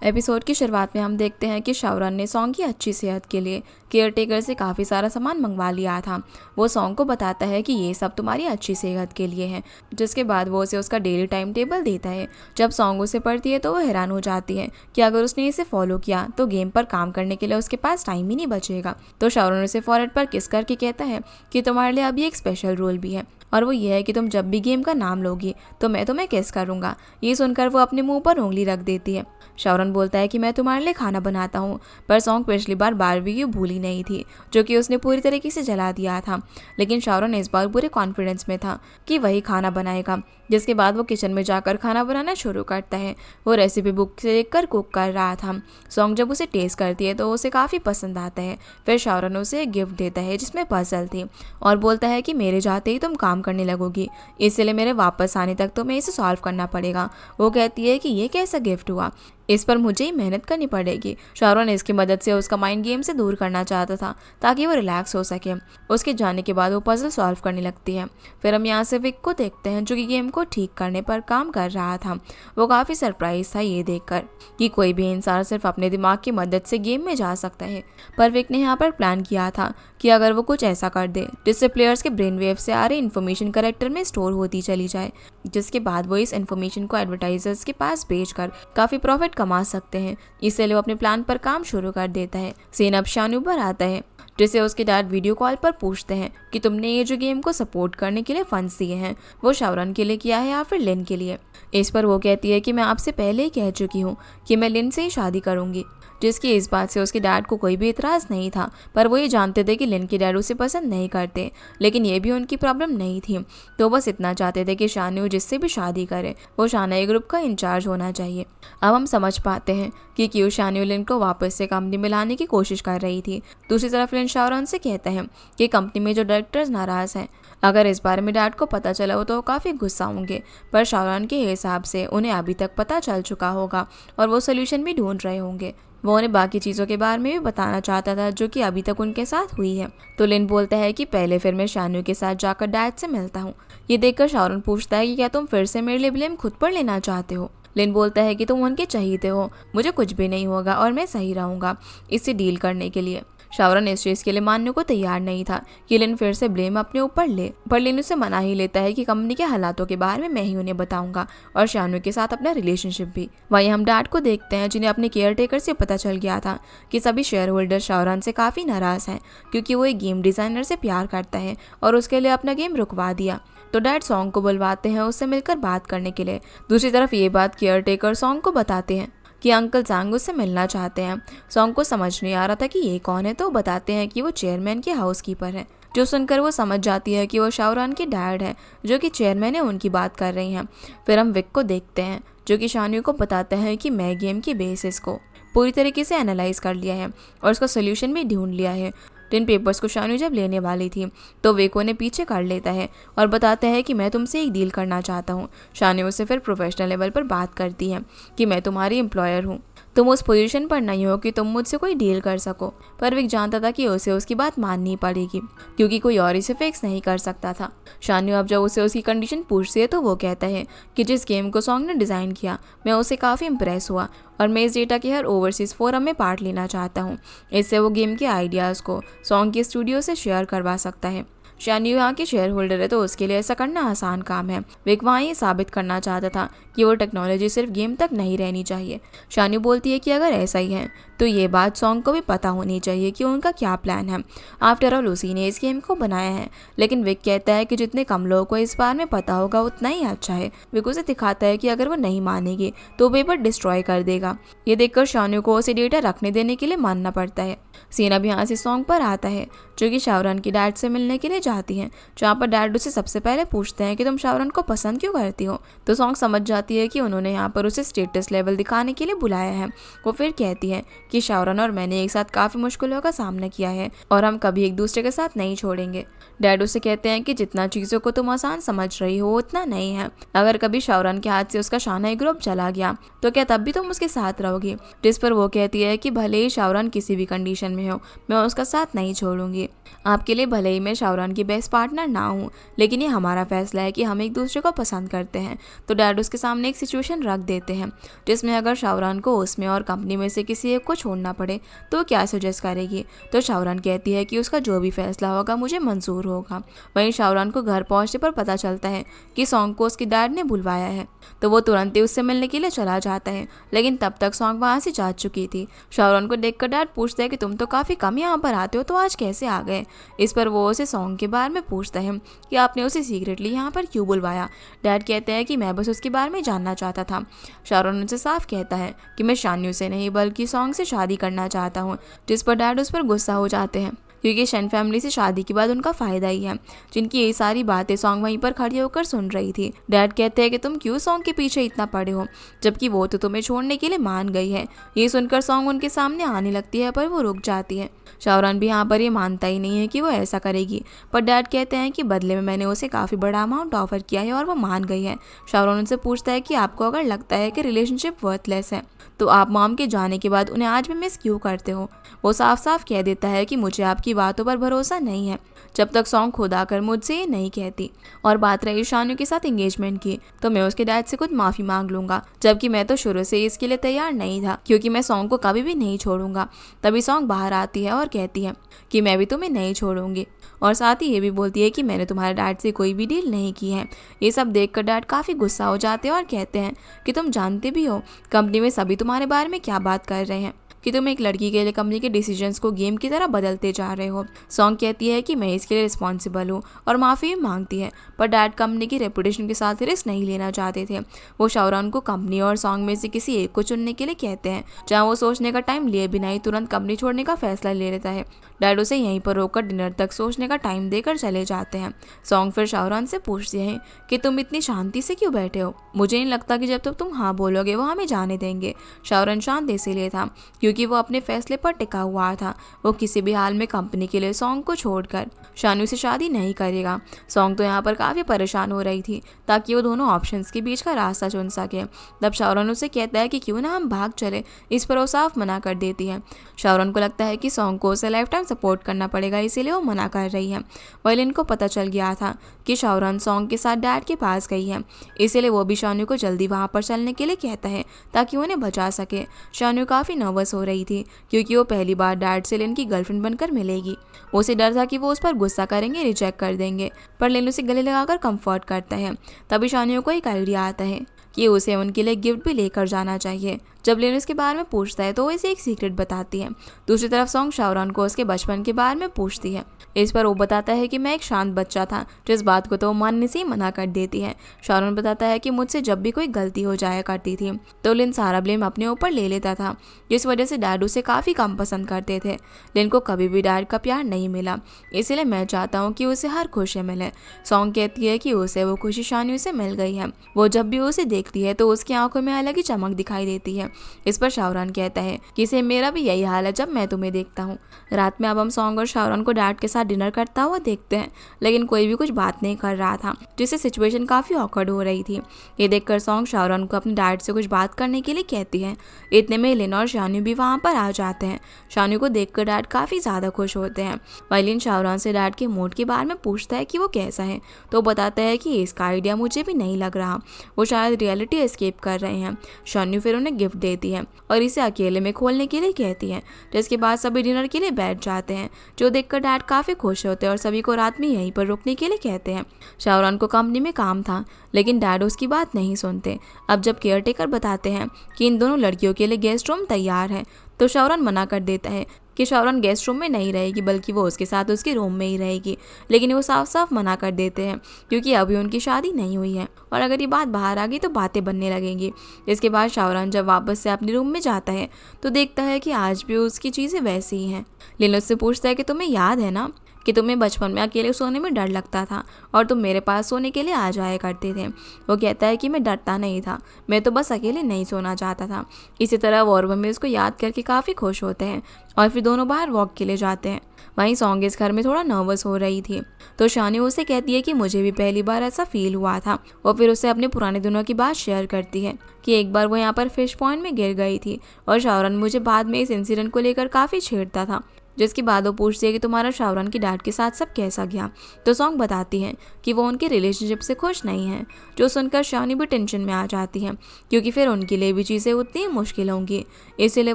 Episode की शुरुआत में हम देखते हैं कि शावरन ने सॉन्ग की अच्छी सेहत के लिए केयरटेकर से काफ़ी सारा सामान मंगवा लिया था। वो सॉन्ग को बताता है कि ये सब तुम्हारी अच्छी सेहत के लिए है, जिसके बाद वो उसे उसका डेली टाइम टेबल देता है। जब सॉन्ग उसे पढ़ती है तो वो हैरान हो जाती है कि अगर उसने इसे फॉलो किया तो गेम पर काम करने के लिए उसके पास टाइम ही नहीं बचेगा। तो शावरन उसे फॉरहेड पर किस करके कहता है कि तुम्हारे लिए अभी एक स्पेशल रूल भी है, और वो ये है कि तुम जब भी गेम का नाम लोगी तो मैं तुम्हें किस करूँगा। ये सुनकर वो अपने मुंह पर उंगली रख देती है। शावरन बोलता है कि मैं तुम्हारे लिए खाना बनाता हूँ, पर सॉन्ग पिछली बार बारबेक्यू भूली नहीं थी, जो कि उसने पूरी तरीके से जला दिया था। लेकिन शावरन इस बार पूरे कॉन्फिडेंस में था कि वही खाना बनाएगा। जिसके बाद वो किचन में जाकर खाना बनाना शुरू करता है। वो रेसिपी बुक से देखकर कुक कर रहा था। सॉन्ग जब उसे टेस्ट करती है तो उसे काफ़ी पसंद आता है। फिर शावरन उसे एक गिफ्ट देता है जिसमें पजल थी, और बोलता है कि मेरे जाते ही तुम काम करने लगोगी, इसलिए मेरे वापस आने तक तुम्हें इसे सॉल्व करना पड़ेगा। वो कहती है कि ये कैसा गिफ्ट हुआ, इस पर मुझे ही मेहनत करनी पड़ेगी। शावरन इसकी मदद से उसका माइंड गेम से दूर करना चाहता था ताकि वो रिलैक्स हो सके। उसके जाने के बाद वो पजल सॉल्व करने लगती है। फिर हम यहाँ से विक को देखते हैं जो कि गेम को ठीक करने पर काम कर रहा था। वो काफ़ी सरप्राइज था ये देखकर कि कोई भी इंसान सिर्फ अपने दिमाग की मदद से गेम में जा सकता है। पर विक ने यहाँ पर प्लान किया था कि अगर वो कुछ ऐसा कर दे जिससे प्लेयर्स के ब्रेन वेव से आ रही इन्फॉर्मेशन करेक्टर में स्टोर होती चली जाए, जिसके बाद वो इस इन्फॉर्मेशन को एडवर्टाइजर्स के पास बेचकर काफ़ी प्रॉफिट कमा सकते हैं। इसलिए वो अपने प्लान पर काम शुरू कर देता है। सीन अब शानू पर आता है, जिसे उसके डैड वीडियो कॉल पर पूछते हैं कि तुमने ये जो गेम को सपोर्ट करने के लिए फंड्स दिए हैं वो शावरन के लिए किया है या फिर लिन के लिए। इस पर वो कहती है कि मैं आपसे पहले ही कह चुकी हूँ कि मैं लिन से ही शादी करूँगी, जिसकी इस बात से उसके डैड को कोई भी इतराज़ नहीं था। पर वो ये जानते थे कि लिन के डैड उसे पसंद नहीं करते, लेकिन ये भी उनकी प्रॉब्लम नहीं थी। तो बस इतना चाहते थे कि शानू जिससे भी शादी करे वो शानाई ग्रुप का इंचार्ज होना चाहिए। अब हम समझ पाते हैं कि क्यों शानू लिन को वापस से कंपनी में लाने की कोशिश कर रही थी। दूसरी तरफ लिन शावरन से कहते हैं कि कंपनी में जो डायरेक्टर्स नाराज़ हैं, अगर इस बारे में डैड को पता चला हो तो वो काफ़ी गुस्सा होंगे। पर शावरन के हिसाब से उन्हें अभी तक पता चल चुका होगा और वो सोल्यूशन भी ढूंढ रहे होंगे। वो उन्हें बाकी चीज़ों के बारे में भी बताना चाहता था जो कि अभी तक उनके साथ हुई है। तो लिन बोलता है कि पहले फिर मैं शानू के साथ जाकर डैड से मिलता हूँ। ये देखकर शावरन पूछता है कि क्या तुम फिर से मेरे लिए ब्लेम खुद पर लेना चाहते हो। लिन बोलता है कि तुम उनके चहीते हो, मुझे कुछ भी नहीं होगा और मैं सही रहूँगा इससे डील करने के लिए। शावरन इस चीज़ के लिए मानने को तैयार नहीं था कि लिन फिर से ब्लेम अपने ऊपर ले, पर लिन उसे मना ही लेता है कि कंपनी के हालातों के बारे में मैं ही उन्हें बताऊंगा और शानू के साथ अपना रिलेशनशिप भी। वहीं हम डैड को देखते हैं जिन्हें अपने केयरटेकर से पता चल गया था कि सभी शेयर होल्डर शावरन से काफ़ी नाराज़ हैं क्योंकि वो एक गेम डिज़ाइनर से प्यार करता है और उसके लिए अपना गेम रुकवा दिया। तो डैड सॉन्ग को बुलवाते हैं उससे मिलकर बात करने के लिए। दूसरी तरफ ये बात केयरटेकर सॉन्ग को बताते हैं कि अंकल सांग उससे मिलना चाहते हैं। सॉन्ग को समझ नहीं आ रहा था कि ये कौन है, तो बताते हैं कि वो चेयरमैन के हाउसकीपर है। जो सुनकर वो समझ जाती है कि वो शावरन के डैड है जो कि चेयरमैन है, उनकी बात कर रही हैं। फिर हम विक को देखते हैं जो कि शानू को बताता है कि मैं गेम के बेसिस को पूरी तरीके से एनालाइज कर लिया है और उसका सोल्यूशन भी ढूंढ लिया है। इन पेपर्स को शानू जब लेने वाली थी तो वेको ने पीछे कर लेता है और बताता है कि मैं तुमसे एक डील करना चाहता हूँ। शानू से फिर प्रोफेशनल लेवल पर बात करती है कि मैं तुम्हारी एम्प्लॉयर हूँ, तुम उस पोजीशन पर नहीं हो कि तुम मुझसे कोई डील कर सको। पर विक जानता था कि उसे उसकी बात माननी पड़ेगी क्योंकि कोई और इसे फिक्स नहीं कर सकता था। शानू अब जब उसे उसकी कंडीशन पूछती है तो वो कहता है कि जिस गेम को सॉन्ग ने डिज़ाइन किया मैं उसे काफ़ी इम्प्रेस हुआ और मैं इस डेटा के हर ओवरसीज़ फोरम में पार्ट लेना चाहता हूँ। इससे वो गेम के आइडियाज़ को सॉन्ग के स्टूडियो से शेयर करवा सकता है। शानू यहाँ के शेयर होल्डर है तो उसके लिए ऐसा करना आसान काम है। विक वहाँ ये साबित करना चाहता था कि वो टेक्नोलॉजी सिर्फ गेम तक नहीं रहनी चाहिए। शानू बोलती है कि अगर ऐसा ही है तो ये बात सॉन्ग को भी पता होनी चाहिए कि उनका क्या प्लान है। आफ्टर ऑल उसी ने इस गेम को बनाया है। लेकिन विक कहता है कि जितने कम लोगों को इस बारे में पता होगा उतना ही अच्छा है। विक उसे दिखाता है कि अगर वो नहीं मानेगी तो पेपर डिस्ट्रॉय कर देगा। ये देखकर शानू को उसे डेटा रखने देने के लिए मानना पड़ता है। सीन अब यहाँ से सॉन्ग पर आता है जो कि शावरन की डैड से मिलने के लिए जाती हैं, जहाँ पर डैड उसे सबसे पहले पूछते हैं कि तुम शावरन को पसंद क्यों करती हो। तो सॉन्ग समझ जाती है कि उन्होंने यहाँ पर उसे स्टेटस लेवल दिखाने के लिए बुलाया है। वो फिर कहती है कि शावरन और मैंने एक साथ काफ़ी मुश्किलों का सामना किया है और हम कभी एक दूसरे के साथ नहीं छोड़ेंगे। डैड उसे कहते हैं कि जितना चीज़ों को तुम आसान समझ रही हो उतना नहीं है। अगर कभी शावरन के हाथ से उसका शानाई ग्रुप चला गया तो क्या तब भी तुम उसके साथ रहोगी। जिस पर वो कहती है कि भले ही शावरन किसी भी कंडीशन में हो मैं उसका साथ नहीं छोड़ूंगी। आपके लिए भले ही मैं शाहरुख की बेस्ट पार्टनर ना हूँ, लेकिन ये हमारा फैसला है कि हम एक दूसरे को पसंद करते हैं। तो डैड उसके सामने एक सिचुएशन रख देते हैं जिसमें अगर शाहरुख को उसमें और कंपनी में से किसी एक को छोड़ना पड़े तो क्या सजेस्ट करेगी। तो शाहरुख कहती है कि उसका जो भी फैसला होगा मुझे मंजूर होगा। वहीं शाहरुख को घर पहुंचने पर पता चलता है कि सॉन्ग को उसकी डैड ने बुलवाया है, तो वो तुरंत ही उससे मिलने के लिए चला जाता है, लेकिन तब तक सॉन्ग वहाँ से जा चुकी थी। शाहरुख को देखकर डैड पूछता है कि तुम तो काफ़ी कम यहाँ पर आते हो, तो आज कैसे आ गए। इस पर वो उसे सॉन्ग के बारे में पूछता है कि आपने उसे सीक्रेटली यहाँ पर क्यों बुलवाया। डैड कहते हैं कि मैं बस उसके बारे में जानना चाहता था। शाहरुख उनसे साफ कहता है कि मैं शान्यू से नहीं बल्कि सॉन्ग से शादी करना चाहता हूँ, जिस पर डैड उस पर गुस्सा हो जाते हैं क्योंकि शन फैमिली से शादी के बाद उनका फ़ायदा ही है, जिनकी ये सारी बातें सॉन्ग वहीं पर खड़ी होकर सुन रही थी। डैड कहते हैं कि तुम क्यों सॉन्ग के पीछे इतना पड़े हो, जबकि वो तो तुम्हें छोड़ने के लिए मान गई है। ये सुनकर सॉन्ग उनके सामने आने लगती है पर वो रुक जाती है। शाहरुख भी यहाँ पर ये मानता ही नहीं है कि वो ऐसा करेगी, पर डैड कहते हैं कि बदले में मैंने उसे काफ़ी बड़ा अमाउंट ऑफर किया है और वो मान गई है। शाहरुख उनसे पूछता है कि आपको अगर लगता है कि रिलेशनशिप वर्थलेस है तो आप मॉम के जाने के बाद उन्हें आज भी मिस क्यों करते हो। वो साफ साफ कह देता है कि मुझे आपकी बातों पर भरोसा नहीं है जब तक सॉन्ग खुद आकर मुझसे ये नहीं कहती। और बात रही शान्यू के साथ एंगेजमेंट की, तो मैं उसके डैड से खुद माफ़ी मांग लूंगा, जबकि मैं तो शुरू से इसके लिए तैयार नहीं था क्योंकि मैं सॉन्ग को कभी भी नहीं छोड़ूंगा। तभी सॉन्ग बाहर आती है और कहती है कि मैं भी तुम्हें नहीं छोड़ूंगी, और साथ ही ये भी बोलती है कि मैंने तुम्हारे डैड से कोई भी डील नहीं की है। ये सब देखकर डैड काफ़ी गुस्सा हो जाते हैं और कहते हैं कि तुम जानते भी हो कंपनी में सभी तुम्हारे बारे में क्या बात कर रहे हैं कि तुम एक लड़की के लिए कंपनी के डिसीजंस को गेम की तरह बदलते जा रहे हो। सॉन्ग कहती है कि मैं इसके लिए रिस्पॉन्सिबल हूँ और माफ़ी भी मांगती है, पर डैड कंपनी की रेपुटेशन के साथ रिस्क नहीं लेना चाहते थे। वो शाहरुख को कंपनी और सॉन्ग में से किसी एक को चुनने के लिए कहते हैं, जहाँ वो सोचने का टाइम लिए बिना ही तुरंत कंपनी छोड़ने का फैसला ले लेता है। डैड उसे यहीं पर रोककर डिनर तक सोचने का टाइम देकर चले जाते हैं। सॉन्ग फिर शाहरुख से पूछते हैं कि तुम इतनी शांति से क्यों बैठे हो, मुझे नहीं लगता कि जब तक तुम हाँ बोलोगे वो हमें जाने देंगे। शाहरुख शांत इसीलिए था क्योंकि वो अपने फैसले पर टिका हुआ था। वो किसी भी हाल में कंपनी के लिए सॉन्ग को छोड़कर शान्यू से शादी नहीं करेगा। सॉन्ग तो यहाँ पर काफ़ी परेशान हो रही थी ताकि वो दोनों ऑप्शंस के बीच का रास्ता चुन सके। तब शाहरुख उसे कहता है कि क्यों ना हम भाग चले, इस पर वो साफ मना कर देती है। शाहरुख को लगता है कि सॉन्ग को उसे लाइफ टाइम सपोर्ट करना पड़ेगा, इसीलिए वो मना कर रही है। वैलिन को पता चल गया था कि शाहरुख सॉन्ग के साथ डैड के पास गई है, इसीलिए वो भी शान्यू को जल्दी वहाँ पर चलने के लिए कहता है ताकि उन्हें बचा सके। शान्यू काफ़ी नर्वस हो रही थी क्योंकि वो पहली बार डैड से लिन की गर्लफ्रेंड बनकर मिलेगी। उसे डर था कि वो उस पर गुस्सा करेंगे, रिजेक्ट कर देंगे, पर लिन उसे गले लगाकर कंफर्ट करता है। तभी शान्यू को एक आइडिया आता है कि उसे उनके लिए गिफ्ट भी लेकर जाना चाहिए। जब लिन उसके बारे में पूछता है तो वो इसे एक सीक्रेट बताती है। दूसरी तरफ सॉन्ग शाहरुख को उसके बचपन के बारे में पूछती है। इस पर वो बताता है कि मैं एक शांत बच्चा था, जिस बात को तो वो मानने से ही मना कर देती है। शाहरुख बताता है कि मुझसे जब भी कोई गलती हो जाया करती थी तो लिन सारा ब्लेम अपने ऊपर ले लेता था, जिस वजह से डैड उसे काफ़ी कम पसंद करते थे। लिन को कभी भी डैड का प्यार नहीं मिला, इसीलिए मैं चाहता हूँ कि उसे हर खुशी मिले। सॉन्ग कहती है कि उसे वो खुशी शान्यू से मिल गई है। वो जब भी उसे देखती है तो उसकी आंखों में अलग ही चमक दिखाई देती है। इस पर शाहरुख कहता है कि इसे मेरा भी यही हाल है जब मैं तुम्हें देखता हूँ। रात में अब हम सॉन्ग और शाहरुख को डैड के साथ डिनर करता हुआ देखते हैं, लेकिन कोई भी कुछ बात नहीं कर रहा था, जिससे सिचुएशन काफ़ी ऑकवर्ड हो रही थी। ये देखकर सॉन्ग शाहरुख को अपने डैड से कुछ बात करने के लिए कहती है। इतने में लिन और शान्यू भी वहाँ पर आ जाते हैं। शान्यू को देखकर डैड काफ़ी ज़्यादा खुश होते हैं। लिन शाहरुख से डैड के मूड के बारे में पूछता है कि वो कैसा है, तो बताता है कि इसका आइडिया मुझे भी नहीं लग रहा, वो शायद रियलिटी एस्केप कर रहे हैं। शान्यू फिर उन्हें गिफ्ट देती है और इसे अकेले में खोलने के लिए कहती है, जिसके बाद सभी डिनर के लिए बैठ जाते हैं, जो देखकर डैड काफ़ी खुश होते हैं और सभी को रात में यहीं पर रुकने के लिए कहते हैं। शाहरुख को कंपनी में काम था, लेकिन डैड उसकी बात नहीं सुनते। अब जब केयरटेकर बताते हैं कि इन दोनों लड़कियों के लिए गेस्ट रूम तैयार है, तो शाहरुख मना कर देता है कि शाहरुख गेस्ट रूम में नहीं रहेगी, बल्कि वो उसके साथ उसके रूम में ही रहेगी। लेकिन वो साफ साफ मना कर देते हैं क्योंकि अभी उनकी शादी नहीं हुई है और अगर ये बात बाहर आ गई तो बातें बनने लगेंगी। इसके बाद शाहरुख जब वापस से अपने रूम में जाता है तो देखता है कि आज भी उसकी चीज़ें वैसी ही हैं। लिन उससे पूछता है कि तुम्हें याद है ना कि तुम्हें बचपन में अकेले सोने में डर लगता था और तुम मेरे पास सोने के लिए आ जाया करते थे। वो कहता है कि मैं डरता नहीं था, मैं तो बस अकेले नहीं सोना चाहता था। इसी तरह वो और मम्मी उसको याद करके काफ़ी खुश होते हैं और फिर दोनों बाहर वॉक के लिए जाते हैं। वहीं सॉन्ग इस घर में थोड़ा नर्वस हो रही थी, तो शान्यू उसे कहती है कि मुझे भी पहली बार ऐसा फील हुआ था। वो फिर उसे अपने पुराने दिनों की बात शेयर करती है कि एक बार वो यहाँ पर फिश पॉइंट में गिर गई थी और शाहरुख मुझे बाद में इस इंसिडेंट को लेकर काफ़ी छेड़ता था, जिसके बाद वो पूछती है कि तुम्हारा शावरान के डैड के साथ सब कैसा गया। तो सॉन्ग बताती है कि वो उनके रिलेशनशिप से खुश नहीं है, जो सुनकर शानी भी टेंशन में आ जाती है क्योंकि फिर उनके लिए भी चीज़ें उतनी मुश्किल होंगी। इसीलिए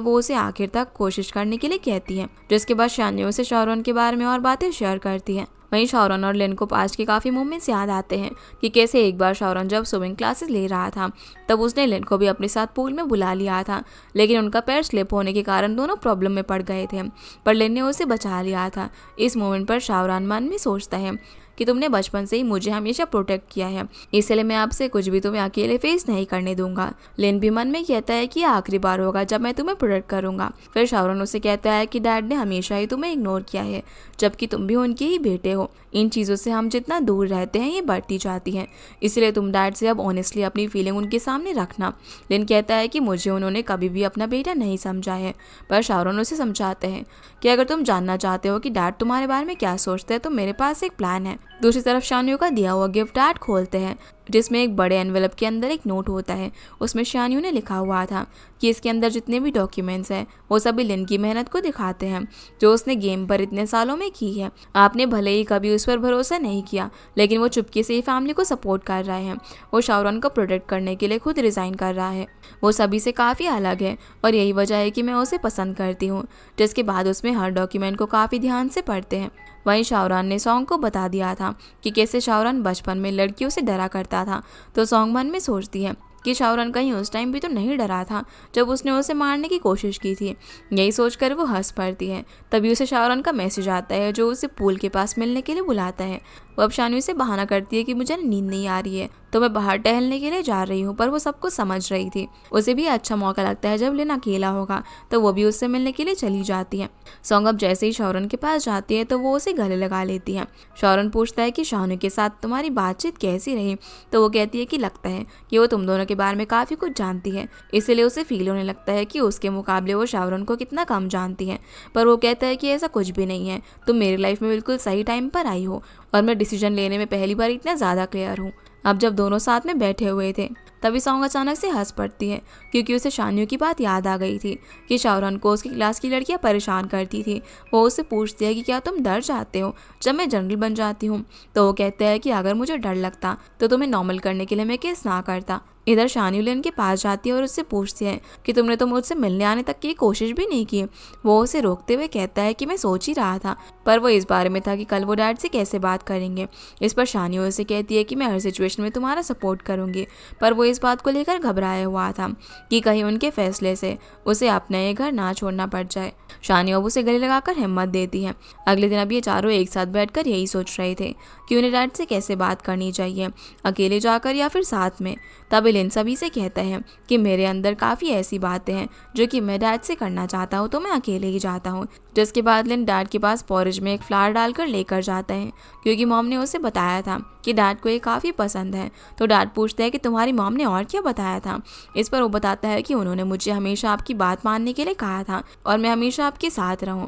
वो उसे आखिर तक कोशिश करने के लिए कहती है, जिसके बाद शानी उसे शावरान के बारे में और बातें शेयर करती है। वहीं शावरान और लिन को पास्ट के काफ़ी मोमेंट्स याद आते हैं कि कैसे एक बार शावरान जब स्विमिंग क्लासेस ले रहा था तब उसने लिन को भी अपने साथ पूल में बुला लिया था, लेकिन उनका पैर स्लिप होने के कारण दोनों प्रॉब्लम में पड़ गए थे, पर लिन ने उसे बचा लिया था। इस मोमेंट पर शावरान मन में सोचता है कि तुमने बचपन से ही मुझे हमेशा प्रोटेक्ट किया है, इसलिए मैं आपसे कुछ भी तुम्हें अकेले फेस नहीं करने दूंगा। लिन भी मन में कहता है कि आखिरी बार होगा जब मैं तुम्हें प्रोटेक्ट करूंगा। फिर शावरान उसे कहता है कि डैड ने हमेशा ही तुम्हें इग्नोर किया है, जबकि तुम भी उनके ही बेटे हो। इन चीज़ों से हम जितना दूर रहते हैं ये बढ़ती जाती हैं, इसलिए तुम डैड से अब ऑनेस्टली अपनी फीलिंग उनके सामने रखना। लिन कहता है कि मुझे उन्होंने कभी भी अपना बेटा नहीं समझा है, पर शावरान उसे समझाते हैं कि अगर तुम जानना चाहते हो कि डैड तुम्हारे बारे में क्या सोचते हैं तो मेरे पास एक प्लान है। दूसरी तरफ शानियों का दिया हुआ गिफ्ट डैड खोलते हैं, जिसमें एक बड़े एनवेलप के अंदर एक नोट होता है। उसमें शानियों ने लिखा हुआ था कि इसके अंदर जितने भी डॉक्यूमेंट्स हैं वो सभी लिन की मेहनत को दिखाते हैं जो उसने गेम पर इतने सालों में की है। आपने भले ही कभी उस पर भरोसा नहीं किया, लेकिन वो चुपके से ही फैमिली को सपोर्ट कर रहा है। वो शावरान को प्रोटेक्ट करने के लिए खुद रिज़ाइन कर रहा है। वो सभी से काफ़ी अलग है और यही वजह है कि मैं उसे पसंद करती हूँ। जिसके बाद उसमें हर डॉक्यूमेंट को काफ़ी ध्यान से पढ़ते हैं। वहीं शावरान ने सॉन्ग को बता दिया था कि कैसे शावरान बचपन में लड़कियों से डरा करता था। तो सॉन्ग मन में सोचती है कि शावरान कहीं उस टाइम भी तो नहीं डरा था जब उसने उसे मारने की कोशिश की थी। यही सोचकर वो हंस पड़ती है। तभी उसे शावरान का मैसेज आता है जो उसे पूल के पास मिलने के लिए बुलाता है। वो अब शानवी से बहाना करती है कि मुझे नींद नहीं आ रही है तो मैं बाहर टहलने के लिए जा रही हूँ, पर वो सब कुछ समझ रही थी। उसे भी अच्छा मौका लगता है जब लिन अकेला होगा तो वो भी उससे मिलने के लिए चली जाती है। सॉन्ग अब जैसे ही शावरान के पास जाती है तो वो उसे गले लगा लेती है। शावरान पूछता है कि शानवी के साथ तुम्हारी बातचीत कैसी रही, तो वो कहती है कि लगता है कि वो तुम दोनों के बारे में काफ़ी कुछ जानती है, इसीलिए उसे फील होने लगता है कि उसके मुकाबले वो शावरान को कितना कम जानती है। पर वो कहता है कि ऐसा कुछ भी नहीं है, तुम मेरी लाइफ में बिल्कुल सही टाइम पर आई हो और मैं डिसीजन लेने में पहली बार इतना ज़्यादा क्लियर हूँ। अब जब दोनों साथ में बैठे हुए थे तभी सॉन्ग अचानक से हंस पड़ती है क्योंकि उसे शानियों की बात याद आ गई थी कि शावरान को उसकी क्लास की लड़कियां परेशान करती थी। वो उससे पूछती है कि क्या तुम डर जाते हो जब मैं जनरल बन जाती हूँ, तो वो कहता है कि अगर मुझे डर लगता तो तुम्हें नॉर्मल करने के लिए मैं किस ना करता। इधर शानी लिन के पास जाती है और उससे पूछती है कि तुमने तो मुझसे मिलने आने तक की कोशिश भी नहीं की। वो उसे रोकते हुए कहता है कि मैं सोच ही रहा था, पर वो इस बारे में था कि कल वो डैड से कैसे बात करेंगे। इस पर शानी उसे कहती है कि मैं हर सिचुएशन में तुम्हारा सपोर्ट करूंगी, पर वो इस बात को लेकर घबराया हुआ था कि कहीं उनके फैसले से उसे अपना ये घर ना छोड़ना पड़ जाए। शानी अब उसे गले लगाकर हिम्मत देती है। अगले दिन अब ये चारों एक साथ बैठकर यही सोच रहे थे कि उन्हें डैड से कैसे बात करनी चाहिए, अकेले जाकर या फिर साथ में। तभी लिन सभी से कहता है कि मेरे अंदर काफ़ी ऐसी बातें हैं जो कि मैं डैड से करना चाहता हूँ, तो मैं अकेले ही जाता हूँ। जिसके बाद लिन डैड के पास पॉरेज में एक फ्लावर डालकर लेकर जाता है क्योंकि मॉम ने उसे बताया था कि डैड को ये काफ़ी पसंद है। तो डैड पूछता है कि तुम्हारी मॉम ने और क्या बताया था। इस पर वो बताता है कि उन्होंने मुझे हमेशा आपकी बात मानने के लिए कहा था और मैं हमेशा आपके साथ रहूं।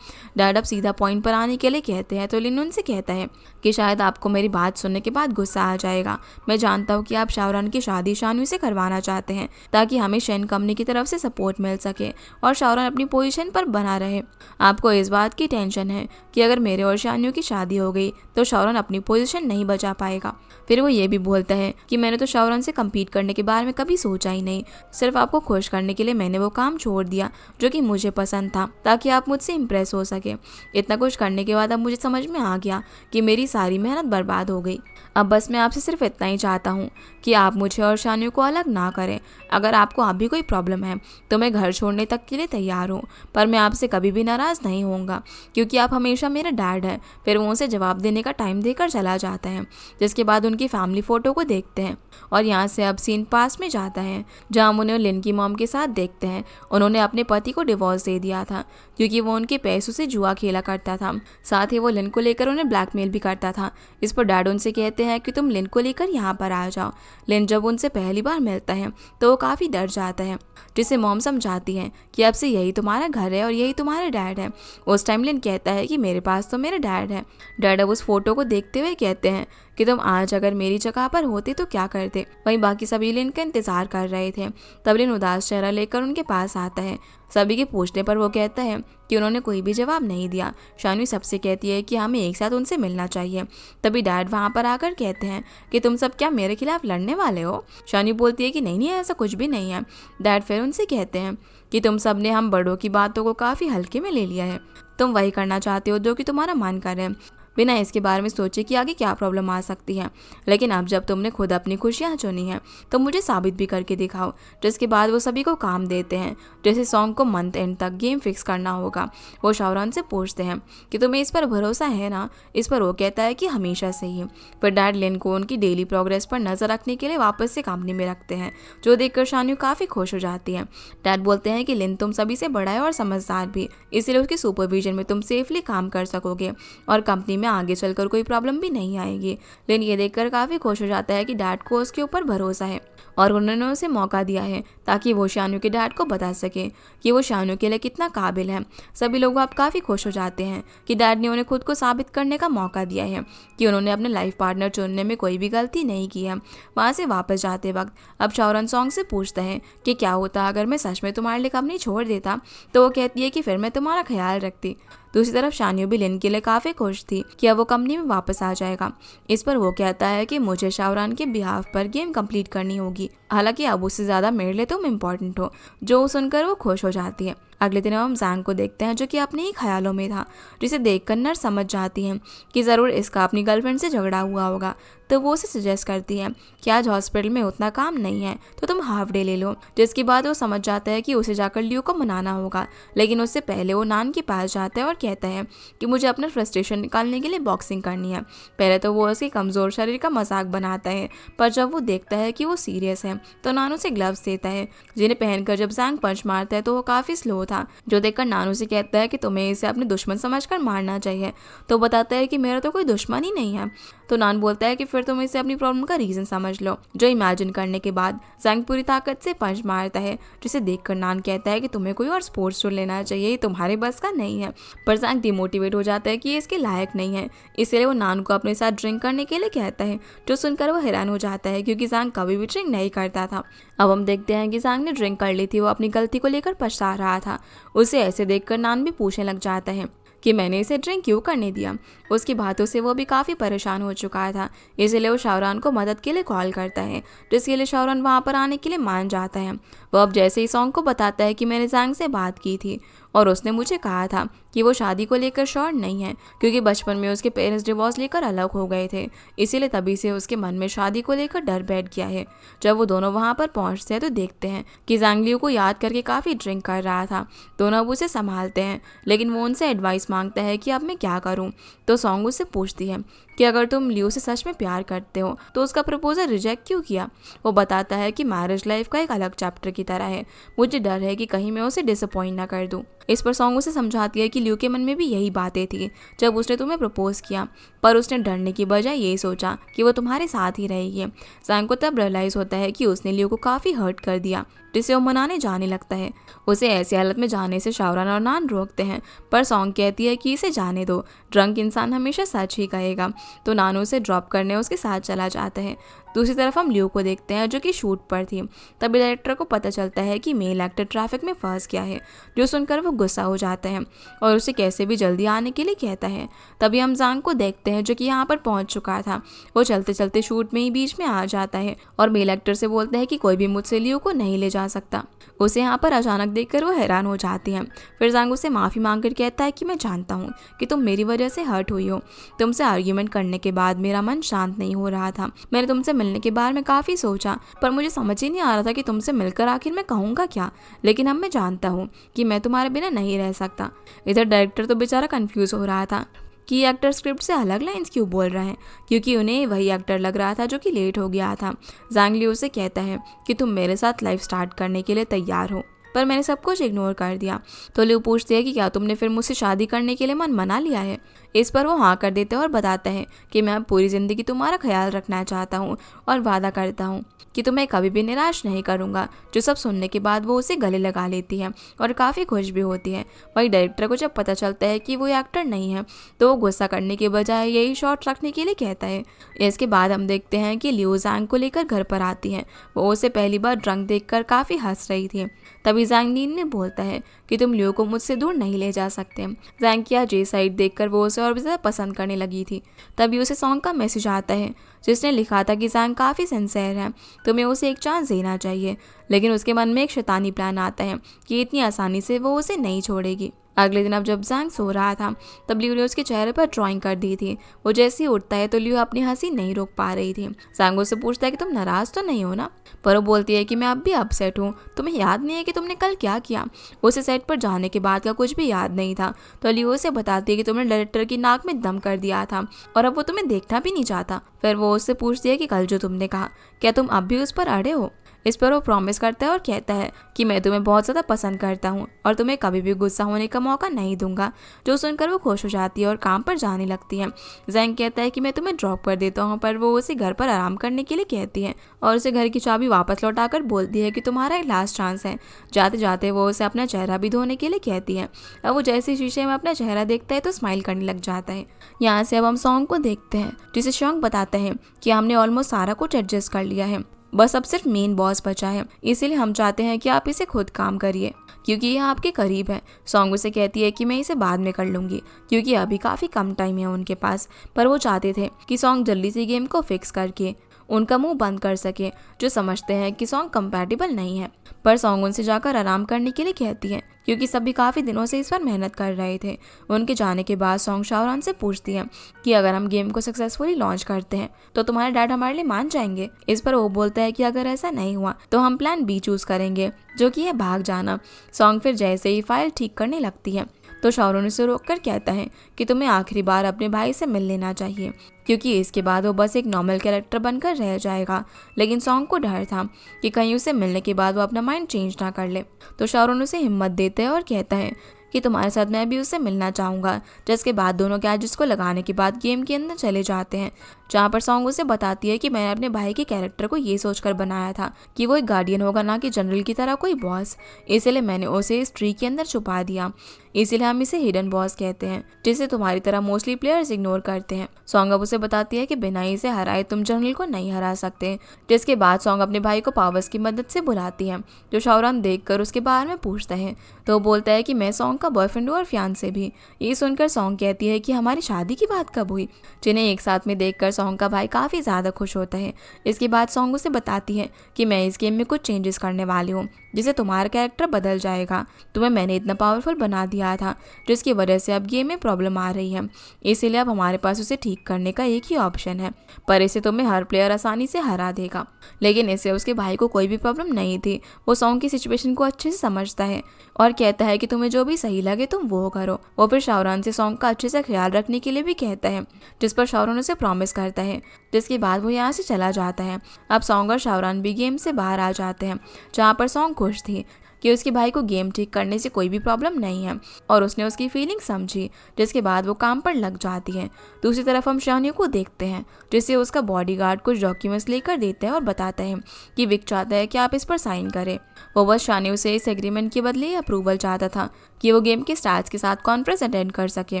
डैड अब सीधा पॉइंट पर आने के लिए कहते हैं तो लिन उनसे कहता है कि शायद आपको मेरी बात सुनने के बाद गुस्सा आ जाएगा। मैं जानता हूँ कि आप शावरान की शादी शानवी से करवाना चाहते हैं ताकि हमें शेन कंपनी की तरफ से सपोर्ट मिल सके और शावरान अपनी पोजीशन पर बना रहे। आपको इस बात की टेंशन है कि अगर मेरे और शानियों की शादी हो गई तो शावरान अपनी पोजीशन नहीं बचा पाएगा। फिर वो ये भी बोलता है कि मैंने तो शावरान से कम्पीट करने के बारे में कभी सोचा ही नहीं, सिर्फ आपको खुश करने के लिए मैंने वो काम छोड़ दिया जो कि मुझे पसंद था ताकि आप मुझसे इम्प्रेस हो सके। इतना कुछ करने के बाद अब मुझे समझ में आ गया कि मेरी सारी मेहनत बर्बाद हो गई। अब बस मैं आपसे सिर्फ इतना ही चाहता हूँ कि आप मुझे और शानियों को अलग ना करें। अगर आपको अभी कोई प्रॉब्लम है तो मैं घर छोड़ने तक के लिए तैयार हूँ, पर मैं आपसे कभी भी नाराज़ नहीं होऊंगा क्योंकि आप हमेशा मेरे डैड हैं। फिर वो उसे जवाब देने का टाइम देकर चला जाता है। जिसके बाद उनकी फैमिली फ़ोटो को देखते हैं और यहाँ से अब सीन पास में जाता है जहाँ उन्हें लिन की मॉम के साथ देखते हैं। उन्होंने अपने पति को डिवोर्स दे दिया था क्योंकि वो उनके पैसों से जुआ खेला करता था, साथ ही वो लिन को लेकर उन्हें ब्लैकमेल भी करता था। इस पर डैड उनसे कहते हैं कि तुम लिन को लेकर यहाँ पर आ जाओ। लिन जब उनसे पहली बार मिलता है तो वो काफ़ी डर जाता है, जिसे मॉम समझाती है कि अब से यही तुम्हारा घर है और यही तुम्हारे डैड है। उस टाइम लिन कहता है कि मेरे पास तो मेरे डैड है। डैड अब उस फोटो को देखते हुए कहते हैं कि तुम आज अगर मेरी जगह पर होते तो क्या करते। वहीं बाकी सभी लिन का इंतजार कर रहे थे। तब लिन उदास चेहरा लेकर उनके पास आता है। सभी के पूछने पर वो कहता है कि उन्होंने कोई भी जवाब नहीं दिया। शानवी सबसे कहती है कि हमें एक साथ उनसे मिलना चाहिए। तभी डैड वहाँ पर आकर कहते हैं कि तुम सब क्या मेरे खिलाफ लड़ने वाले हो। शानवी बोलती है कि नहीं ऐसा कुछ भी नहीं है। डैड फिर उनसे कहते हैं कि तुम सब ने हम बड़ों की बातों को काफ़ी हल्के में ले लिया है। तुम वही करना चाहते हो जो कि तुम्हारा मन करे, बिना इसके बारे में सोचे कि आगे क्या प्रॉब्लम आ सकती है। लेकिन अब जब तुमने खुद अपनी खुशियाँ चुनी हैं तो मुझे साबित भी करके दिखाओ। जिसके बाद वो सभी को काम देते हैं, जैसे सॉन्ग को मंथ एंड तक गेम फिक्स करना होगा। वो शावरान से पूछते हैं कि तुम्हें इस पर भरोसा है ना। इस पर वो कहता है कि हमेशा से ही। फिर डैड लिन को उनकी डेली प्रोग्रेस पर नजर रखने के लिए वापस से कंपनी में रखते हैं, जो देखकर शानवी काफ़ी खुश हो जाती है। डैड बोलते हैं कि लिन तुम सभी से बड़ा है और समझदार भी, इसलिए उसके सुपरविजन में तुम सेफली काम कर सकोगे और कंपनी में आगे चलकर कोई प्रॉब्लम भी नहीं आएगी। लेकिन ये देखकर काफी खुश हो जाता है कि डैड को उसके ऊपर भरोसा है और उन्होंने उसे मौका दिया है ताकि वो शानू के डैड को बता सके कि वो शानू के लिए कितना काबिल है। सभी लोग अब काफ़ी खुश हो जाते हैं कि डैड ने उन्हें खुद को साबित करने का मौका दिया है कि उन्होंने अपने लाइफ पार्टनर चुनने में कोई भी गलती नहीं की है। वहाँ से वापस जाते वक्त अब शावरान सॉन्ग से पूछता है कि क्या होता अगर मैं सच में तुम्हारे लिए कंपनी छोड़ देता। तो वो कहती है कि फिर मैं तुम्हारा ख्याल रखती। दूसरी तरफ शानू भी लिन के लिए काफ़ी खुश थी कि अब वो कंपनी में वापस आ जाएगा। इस पर वो कहता है कि मुझे शावरान के बिहाफ पर गेम कंप्लीट करनी होगी, हालांकि अब उससे ज़्यादा मेरे लिए तुम इम्पोर्टेंट हो। जो सुनकर वो खुश हो जाती है। अगले दिन हम जैंग को देखते हैं जो कि अपने ही ख्यालों में था, जिसे देखकर नर्स समझ जाती है कि ज़रूर इसका अपनी गर्लफ्रेंड से झगड़ा हुआ होगा। तो वो उसे सजेस्ट करती है कि आज हॉस्पिटल में उतना काम नहीं है तो तुम हाफ डे ले लो। जिसके बाद वो समझ जाता है कि उसे जाकर लियो को मनाना होगा। लेकिन उससे पहले वो नान के पास जाता है और कहता है कि मुझे अपना फ्रस्ट्रेशन निकालने के लिए बॉक्सिंग करनी है। पहले तो वो उसके कमज़ोर शरीर का मजाक बनाता है, पर जब वो देखता है कि वो सीरियस है तो नान उसे ग्लव्स देता है, जिन्हें पहनकर जब जैंग पंच मारता है तो वो काफ़ी स्लो था। जो देखकर नानू से कहता है कि तुम्हें इसे अपने दुश्मन समझकर मारना चाहिए। तो बताता है कि मेरा तो कोई दुश्मन ही नहीं है। तो नान बोलता है कि फिर तुम इसे अपनी प्रॉब्लम का रीजन समझ लो। जो इमेजिन करने के बाद जैंग पूरी ताकत से पंच मारता है, जिसे देखकर नान कहता है कि तुम्हें कोई और स्पोर्ट्स चुन लेना चाहिए, ये तुम्हारे बस का नहीं है। पर जैंग डिमोटिवेट हो जाता है कि ये इसके लायक नहीं है, इसलिए वो नान को अपने साथ ड्रिंक करने के लिए कहता है। जो सुनकर वो हैरान हो जाता है क्योंकि जैंग कभी भी ड्रिंक नहीं करता था। अब हम देखते हैं कि जैंग ने ड्रिंक कर ली थी। वो अपनी गलती को लेकर पछता रहा था। उसे ऐसे देखकर नान भी पूछने लग जाता है कि मैंने इसे ड्रिंक क्यों करने दिया। उसकी बातों से वो भी काफ़ी परेशान हो चुका था, इसलिए वो शावरान को मदद के लिए कॉल करता है, जिसके लिए शावरान वहाँ पर आने के लिए मान जाता है। वो अब जैसे ही सॉन्ग को बताता है कि मैंने जैंग से बात की थी और उसने मुझे कहा था कि वो शादी को लेकर श्योर नहीं है, क्योंकि बचपन में उसके पेरेंट्स डिवोर्स लेकर अलग हो गए थे, इसीलिए तभी से उसके मन में शादी को लेकर डर बैठ गया है। जब वो दोनों वहाँ पर पहुँचते हैं तो देखते हैं कि जैंग लियो को याद करके काफ़ी ड्रिंक कर रहा था। दोनों अब उसे संभालते हैं, लेकिन वो उनसे एडवाइस मांगता है कि अब मैं क्या करूँ। तो सॉन्ग उससे पूछती है कि अगर तुम लियो से सच में प्यार करते हो तो उसका प्रपोजल रिजेक्ट क्यों किया। वो बताता है कि मैरिज लाइफ का एक अलग चैप्टर की तरह है, मुझे डर है कि कहीं मैं उसे डिसअपॉइंट ना कर दूँ। इस पर सॉन्ग उसे समझाती है कि लियो के मन में भी यही बातें थी जब उसने तुम्हें प्रपोज किया, पर उसने डरने की बजाय ये सोचा कि वो तुम्हारे साथ ही रहेगी। जैंग को तब रियलाइज होता है कि उसने लियो को काफ़ी हर्ट कर दिया, जिसे वो मनाने जाने लगता है। उसे ऐसी हालत में जाने से शावरान और नान रोकते हैं, पर सॉन्ग कहती है कि इसे जाने दो, ड्रंक इंसान हमेशा सच ही कहेगा। तो नानू उसे ड्रॉप करने उसके साथ चला जाता है। दूसरी तरफ हम लियो को देखते हैं जो कि शूट पर थी। तभी डायरेक्टर को पता चलता है कि मेल एक्टर ट्रैफिक में फंस गया है, जो सुनकर वो गुस्सा हो जाता है और उसे कैसे भी जल्दी आने के लिए कहता है। तभी हम जैंग को देखते हैं जो कि यहाँ पर पहुँच चुका था। वो चलते चलते शूट में ही बीच में आ जाता है और मेल एक्टर से बोलता है कि कोई भी मुझसे लियो को नहीं ले जा सकता। उसे यहाँ पर अचानक देखकर वो हैरान हो जाती है। फिर जैंग उसे माफ़ी मांगकर कहता है कि मैं जानता हूँ कि तुम मेरी वजह से हर्ट हुई हो। तुमसे आर्ग्यूमेंट करने के बाद मेरा मन शांत नहीं हो रहा था। मैंने तुमसे मिलने के बारे में काफ़ी सोचा, पर मुझे समझ ही नहीं आ रहा था कि तुमसे मिलकर आखिर मैं कहूँगा क्या। लेकिन अब मैं जानता हूँ कि मैं तुम्हारे बिना नहीं रह सकता। इधर डायरेक्टर तो बेचारा कंफ्यूज हो रहा था कि एक्टर स्क्रिप्ट से अलग लाइंस क्यों बोल रहा है, क्योंकि उन्हें वही एक्टर लग रहा था जो कि लेट हो गया था। जैंग लियो से कहता है कि तुम मेरे साथ लाइफ स्टार्ट करने के लिए तैयार हो। पर मैंने सब कुछ इग्नोर कर दिया। तो लियो पूछती है कि क्या तुमने फिर मुझसे शादी करने के लिए मन मना लिया है। इस पर वो हाँ कर देते हैं और बताते हैं कि मैं अब पूरी ज़िंदगी तुम्हारा ख्याल रखना चाहता हूँ और वादा करता हूँ कि तुम्हें कभी भी निराश नहीं करूँगा। जो सब सुनने के बाद वो उसे गले लगा लेती है और काफ़ी खुश भी होती है। वही डायरेक्टर को जब पता चलता है कि वो एक्टर नहीं है तो वो गुस्सा करने के बजाय यही शॉट रखने के लिए कहता है। इसके बाद हम देखते हैं कि लियो जैंग को लेकर घर पर आती है। वो उसे पहली बार ड्रंक देखकर काफ़ी हंस रही थी। तभी जैंग नीन ने बोलता है कि तुम लियो को मुझसे दूर नहीं ले जा सकते। जैंग की जे साइड देखकर वो उसे और भी ज़्यादा पसंद करने लगी थी। तभी उसे सॉन्ग का मैसेज आता है जिसने लिखा था कि जैंग काफ़ी सिंसियर है, तुम्हें उसे एक चांस देना चाहिए। लेकिन उसके मन में एक शैतानी प्लान आता है कि इतनी आसानी से वो उसे नहीं छोड़ेगी। अगले दिन अब जब जैंग सो रहा था तब लियो ने उसके चेहरे पर ड्राइंग कर दी थी। वो जैसे ही उठता है तो लियो अपनी हंसी नहीं रोक पा रही थी। जैंग उससे पूछता है कि तुम नाराज तो नहीं हो ना, पर वो बोलती है कि मैं अब भी अपसेट हूँ। तुम्हें याद नहीं है कि तुमने कल क्या किया। उसे सेट पर जाने के बाद का कुछ भी याद नहीं था। तो लियो उसे बताती है कि तुमने डायरेक्टर की नाक में दम कर दिया था और अब वो तुम्हें देखना भी नहीं चाहता। फिर वो उससे पूछती है कि कल जो तुमने कहा क्या तुम अब भी उस पर अड़े हो। इस पर वो प्रॉमिस करता है और कहता है कि मैं तुम्हें बहुत ज़्यादा पसंद करता हूँ और तुम्हें कभी भी गुस्सा होने का मौका नहीं दूंगा। जो सुनकर वो खुश हो जाती है और काम पर जाने लगती है। जैंग कहता है कि मैं तुम्हें ड्रॉप कर देता हूँ, पर वो उसे घर पर आराम करने के लिए कहती है और उसे घर की चाबी वापस लौटाकर बोलती है कि तुम्हारा एक लास्ट चांस है। जाते जाते वो उसे अपना चेहरा भी धोने के लिए कहती है। अब वो जैसे शीशे में अपना चेहरा देखता है तो स्माइल करने लग जाता है। यहाँ से अब हम सॉन्ग को देखते हैं जिसे सॉन्ग बताता है कि हमने ऑलमोस्ट सारा कुछ एडजस्ट कर लिया है, बस अब सिर्फ मेन बॉस बचा है, इसीलिए हम चाहते हैं कि आप इसे खुद काम करिए क्योंकि यह आपके करीब है। सॉन्ग उसे कहती है कि मैं इसे बाद में कर लूँगी क्योंकि अभी काफ़ी कम टाइम है उनके पास। पर वो चाहते थे कि सॉन्ग जल्दी से गेम को फिक्स करके उनका मुंह बंद कर सके, जो समझते हैं कि सॉन्ग कंपैटिबल नहीं है। पर सॉन्ग उनसे जाकर आराम करने के लिए कहती है क्योंकि सभी काफ़ी दिनों से इस पर मेहनत कर रहे थे। उनके जाने के बाद सॉन्ग शाओरान से पूछती है कि अगर हम गेम को सक्सेसफुली लॉन्च करते हैं तो तुम्हारे डैड हमारे लिए मान जाएंगे। इस पर वो बोलता है कि अगर ऐसा नहीं हुआ तो हम प्लान बी चूज करेंगे, जो कि है भाग जाना। सॉन्ग फिर जैसे ही फाइल ठीक करने लगती है तो शाओरान उसे रोककर कहता है कि तुम्हें आखिरी बार अपने भाई से मिल लेना चाहिए क्योंकि इसके बाद वो बस एक नॉर्मल कैरेक्टर बनकर रह जाएगा। लेकिन सॉन्ग को डर था कि कहीं उसे मिलने के बाद वो अपना माइंड चेंज ना कर ले। तो शाओरान उसे हिम्मत देता है और कहता है कि तुम्हारे साथ मैं भी उससे मिलना चाहूँगा। जिसके बाद दोनों गैजेट्स को लगाने के बाद गेम के अंदर चले जाते हैं, जहाँ पर सॉन्ग उसे बताती है कि मैंने अपने भाई के कैरेक्टर को ये सोचकर बनाया था कि वो एक गार्डियन होगा, ना कि जनरल की तरह कोई बॉस। इसलिए मैंने उसे इस ट्री के अंदर छुपा दिया, इसीलिए हम इसे हिडन बॉस कहते हैं, जिसे तुम्हारी तरह मोस्टली प्लेयर्स इग्नोर करते हैं। सॉन्ग अब उसे बताती है कि बिना इसे हराए तुम जनरल को नहीं हरा सकते। जिसके बाद सॉन्ग अपने भाई को पावर्स की मदद से बुलाती है, जो शाओरान देखकर उसके बारे में पूछता है। तो वो बोलता है कि मैं सॉन्ग का बॉयफ्रेंड हूँ और फियांसे भी। ये सुनकर सॉन्ग कहती है कि हमारी शादी की बात कब हुई। जिन्हें एक साथ में देखकर सॉन्ग का भाई काफ़ी ज़्यादा खुश होता है। इसके बाद सॉन्ग उसे बताती है कि मैं इस गेम में कुछ चेंजेस करने वाली हूँ जिससे तुम्हारा कैरेक्टर बदल जाएगा। तुम्हें मैंने इतना पावरफुल बना दिया था जिसकी वजह से अब गेम में प्रॉब्लम आ रही है, इसीलिए अब हमारे पास उसे ठीक करने का एक ही ऑप्शन है, पर इसे तुम्हें हर प्लेयर आसानी से हरा देगा। लेकिन इससे उसके भाई को कोई भी प्रॉब्लम नहीं थी। वो सॉन्ग की सिचुएशन को अच्छे से समझता है और कहता है कि तुम्हें जो भी सही लगे तुम वो करो। वो फिर शाओरान से सॉन्ग का अच्छे से ख्याल रखने के लिए भी कहता है, जिस पर शाओरान उसे प्रॉमिस करता है। जिसके बाद वो यहाँ से चला जाता है। अब सॉन्ग और शाओरान भी गेम से बाहर आ जाते हैं, जहाँ पर सॉन्ग खुश थी कि उसके भाई को गेम ठीक करने से कोई भी प्रॉब्लम नहीं है और उसने उसकी फीलिंग समझी। जिसके बाद वो काम पर लग जाती है। दूसरी तरफ हम शानियों को देखते हैं, जिससे उसका बॉडीगार्ड कुछ डॉक्यूमेंट्स लेकर देता है और बताता है कि विक चाहता है कि आप इस पर साइन करें। वो बस शानियों से इस एग्रीमेंट के बदले अप्रूवल चाहता था कि वो गेम के स्टार्स के साथ कॉन्फ्रेंस अटेंड कर सके।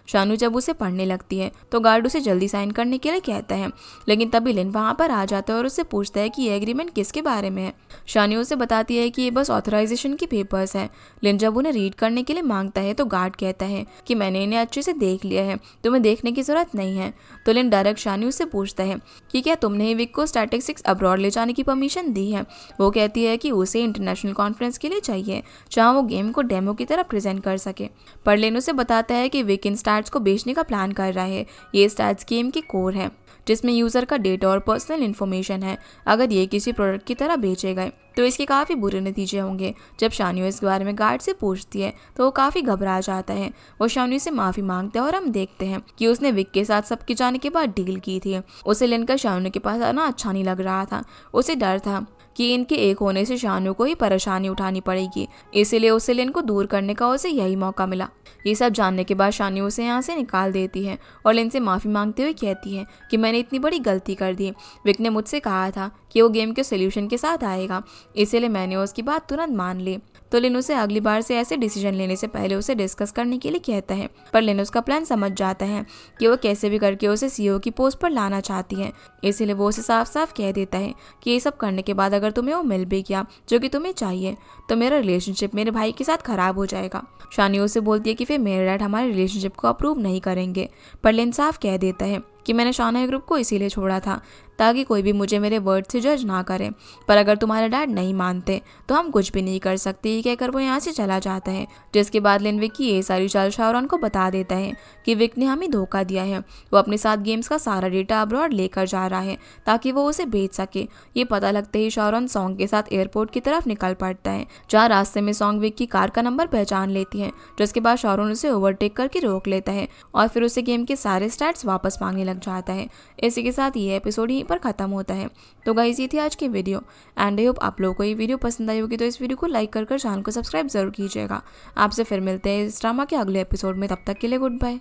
शानू जब उसे पढ़ने लगती है तो गार्ड उसे जल्दी साइन करने के लिए कहता है, लेकिन तभी लिन वहाँ पर आ जाता है और उससे पूछता है कि ये एग्रीमेंट किसके बारे में है। शानू उसे बताती है कि ये बस ऑथराइजेशन की पेपर्स है। लिन जब उन्हें रीड करने के लिए मांगता है तो गार्ड कहता है कि मैंने इन्हें अच्छे से देख लिया है, तुम्हें देखने की जरूरत नहीं है। तो लिन डायरेक्ट शानू से पूछता है कि क्या तुमने विक को स्टैटिस्टिक्स अब्रॉड ले जाने की परमिशन दी है। वो कहती है कि उसे इंटरनेशनल कॉन्फ्रेंस के लिए चाहिए जहाँ वो गेम को डेमो की तरह प्रेजेंट कर सके। पर लिन उसे बताता है कि विक इन स्टैट्स को बेचने का प्लान कर रहा है। ये स्टैट्स गेम की कोर है जिसमें यूज़र का डेटा और पर्सनल इन्फॉर्मेशन है। अगर ये किसी प्रोडक्ट की तरह बेचे गए तो इसके काफ़ी बुरे नतीजे होंगे। जब शानियो इस बारे में गार्ड से पूछती है तो वो काफ़ी घबरा जाता है। वो शानियो से माफ़ी मांगता है और हम देखते हैं कि उसने विक के साथ सबके जाने के बाद डील की थी। उसे लिन का शानियो के पास आना अच्छा नहीं लग रहा था। उसे डर था कि इनके एक होने से शानू को ही परेशानी उठानी पड़ेगी, इसीलिए उसे लिन को दूर करने का उसे यही मौका मिला। ये सब जानने के बाद शानू उसे यहाँ से निकाल देती है और लिन से माफ़ी मांगते हुए कहती है कि मैंने इतनी बड़ी गलती कर दी। विक ने मुझसे कहा था कि वो गेम के सोल्यूशन के साथ आएगा, इसीलिए मैंने उसकी बात तुरंत मान ली। तो लिन उसे अगली बार से ऐसे डिसीजन लेने से पहले उसे डिस्कस करने के लिए कहता है, पर लिन उसका प्लान समझ जाता है कि वो कैसे भी करके उसे सीईओ की पोस्ट पर लाना चाहती है। इसीलिए वो उसे साफ साफ कह देता है कि ये सब करने के बाद अगर तुम्हें वो मिल भी गया जो कि तुम्हें चाहिए, तो मेरा रिलेशनशिप मेरे भाई के साथ खराब हो जाएगा। शानी उसे बोलती है कि फिर मेरे डैड हमारे रिलेशनशिप को अप्रूव नहीं करेंगे, पर लिन साफ कह देता है कि मैंने शानहाई ग्रुप को इसीलिए छोड़ा था ताकि कोई भी मुझे मेरे वर्ड से जज ना करे, पर अगर तुम्हारे डैड नहीं मानते तो हम कुछ भी नहीं कर सकते। ये कहकर वो यहाँ से चला जाता है, जिसके बाद लिन विक की ये सारी चाल शाहरुन को बता देता है कि विक ने हमें धोखा दिया है। वो अपने साथ गेम्स का सारा डेटा अब्रॉड लेकर जा रहा है ताकि वो उसे बेच सके। ये पता लगते ही शाहरुन सॉन्ग के साथ एयरपोर्ट की तरफ निकल पड़ता है, जहाँ रास्ते में सॉन्ग विक की कार का नंबर पहचान लेती है, जिसके बाद शाहरुन उसे ओवरटेक करके रोक लेता है और फिर उसे गेम के सारे स्टैट्स वापस मांगने लग जाता है। इसी के साथ ये एपिसोड यहीं पर खत्म होता है। तो गाइस, ये थी आज की वीडियो एंड आई होप आप लोगों को ये वीडियो पसंद आई होगी। तो इस वीडियो को लाइक कर चैनल को सब्सक्राइब जरूर कीजिएगा। आपसे फिर मिलते हैं इस ड्रामा के अगले एपिसोड में, तब तक के लिए गुड बाय।